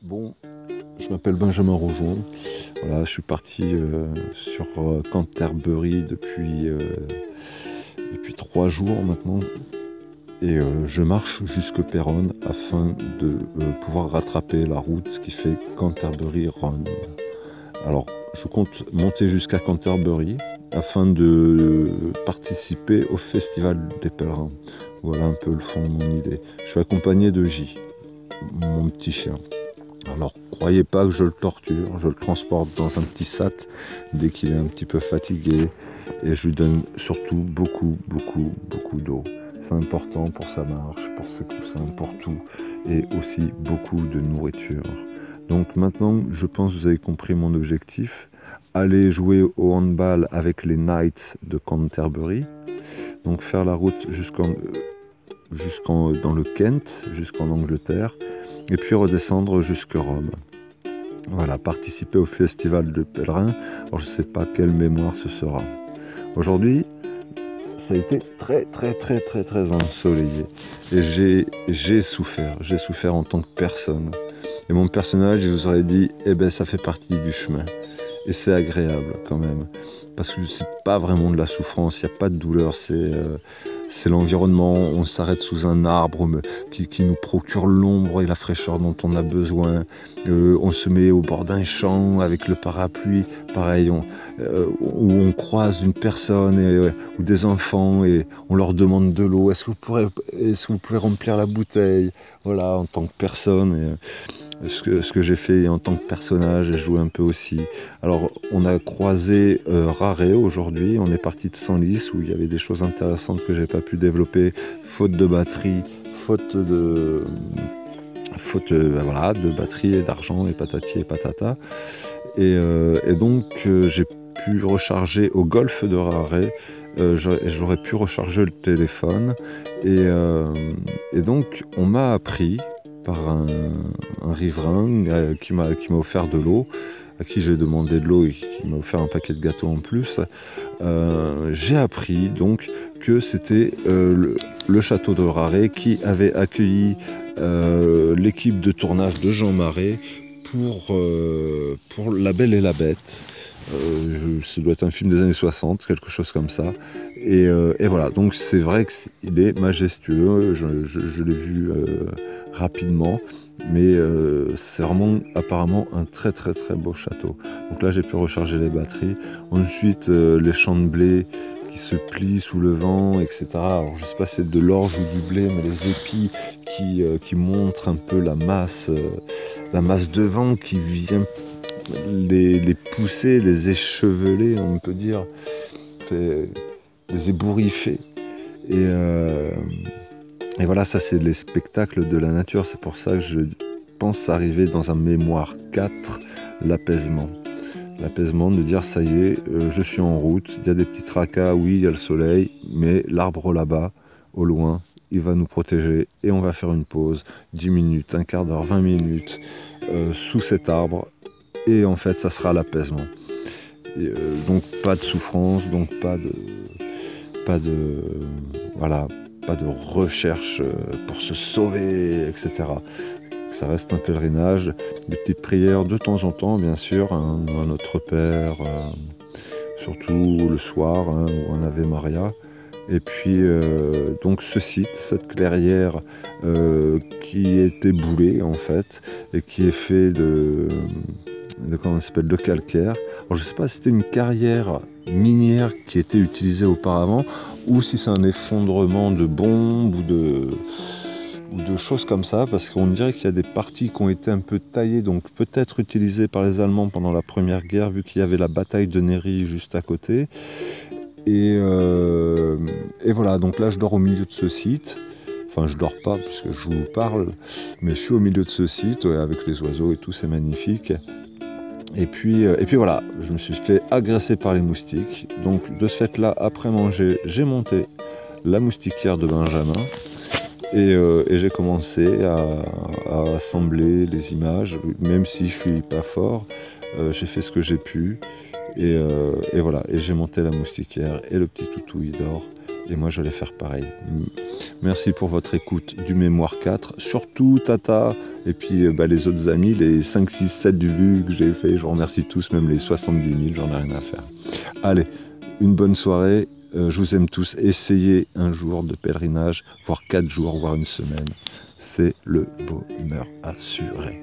Bon, je m'appelle Benjamin Roujon. Voilà, je suis parti sur Canterbury depuis 3 jours maintenant. Et je marche jusque Péronne afin de pouvoir rattraper la route qui fait Canterbury-Rome. Alors, je compte monter jusqu'à Canterbury afin de participer au Festival des Pèlerins. Voilà un peu le fond de mon idée. Je suis accompagné de J, mon petit chien. Alors, croyez pas que je le torture, je le transporte dans un petit sac dès qu'il est un petit peu fatigué et je lui donne surtout beaucoup d'eau. C'est important pour sa marche, pour ses coussins, pour tout, et aussi beaucoup de nourriture. Donc maintenant, je pense que vous avez compris mon objectif. Aller jouer au handball avec les Knights de Canterbury, donc faire la route dans le Kent, jusqu'en Angleterre, et puis redescendre jusque Rome. Voilà, participer au festival de pèlerins. Alors je ne sais pas quelle mémoire ce sera. Aujourd'hui, ça a été très ensoleillé. Et j'ai souffert en tant que personne. Et mon personnage, je vous aurais dit, eh ben ça fait partie du chemin. Et c'est agréable quand même. Parce que c'est pas vraiment de la souffrance, il n'y a pas de douleur, c'est l'environnement. On s'arrête sous un arbre qui nous procure l'ombre et la fraîcheur dont on a besoin. On se met au bord d'un champ avec le parapluie, pareil, où on croise une personne ou des enfants et on leur demande de l'eau. Est-ce que vous pouvez remplir la bouteille? Voilà, en tant que personne. Ce que j'ai fait en tant que personnage, j'ai joué un peu aussi. Alors, on a croisé Raré aujourd'hui, on est parti de Senlis où il y avait des choses intéressantes que j'ai pas pu développer, faute de batterie, voilà, de batterie et d'argent et patati et patata. Et donc, j'ai pu recharger au golfe de Raré. J'aurais pu recharger le téléphone. Et donc, on m'a appris par un riverain qui m'a offert de l'eau, à qui j'ai demandé de l'eau et qui m'a offert un paquet de gâteaux en plus. J'ai appris donc que c'était le château de Raré qui avait accueilli l'équipe de tournage de Jean Marais pour La Belle et la Bête. Ça doit être un film des années 60, quelque chose comme ça. Et voilà, donc c'est vrai qu'il est majestueux, je l'ai vu rapidement, mais c'est vraiment apparemment un très beau château. Donc là j'ai pu recharger les batteries. Ensuite les champs de blé qui se plient sous le vent, etc. Alors je sais pas si c'est de l'orge ou du blé, mais les épis qui montrent un peu la masse de vent qui vient les pousser, les écheveler, on peut dire, les ébouriffer. Et voilà, ça c'est les spectacles de la nature. C'est pour ça que je pense arriver dans un mémoire 4, l'apaisement. L'apaisement de dire ça y est, je suis en route, il y a des petits tracas, oui, il y a le soleil, mais l'arbre là-bas, au loin, il va nous protéger et on va faire une pause, 10 minutes, un quart d'heure, 20 minutes, sous cet arbre. Et en fait, ça sera l'apaisement. Donc pas de souffrance, donc pas de recherche pour se sauver, etc. Ça reste un pèlerinage, des petites prières de temps en temps, bien sûr, à Notre Père, surtout le soir, ou un Ave Maria. Et puis donc ce site, cette clairière qui est éboulée en fait, et qui est fait de calcaire. Alors, je ne sais pas si c'était une carrière minière qui était utilisée auparavant ou si c'est un effondrement de bombes ou de choses comme ça, parce qu'on dirait qu'il y a des parties qui ont été un peu taillées, donc peut-être utilisées par les Allemands pendant la Première Guerre, vu qu'il y avait la bataille de Néry juste à côté. Et voilà, donc là je dors au milieu de ce site. Enfin, je dors pas puisque je vous parle, mais je suis au milieu de ce site avec les oiseaux et tout, c'est magnifique. Et puis voilà, je me suis fait agresser par les moustiques. Donc de ce fait-là, après manger, j'ai monté la moustiquière de Benjamin et j'ai commencé à assembler les images, même si je suis pas fort. J'ai fait ce que j'ai pu et voilà. Et j'ai monté la moustiquière et le petit toutou il dort et moi je vais faire pareil. Merci pour votre écoute du Mémoire 4, surtout Tata, et puis les autres amis, les 5, 6, 7 vues que j'ai fait, je vous remercie tous, même les 70 000, j'en ai rien à faire. Allez, une bonne soirée, je vous aime tous, essayez un jour de pèlerinage, voire 4 jours, voire une semaine, c'est le bonheur assuré.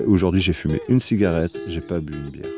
Aujourd'hui j'ai fumé une cigarette, j'ai pas bu une bière.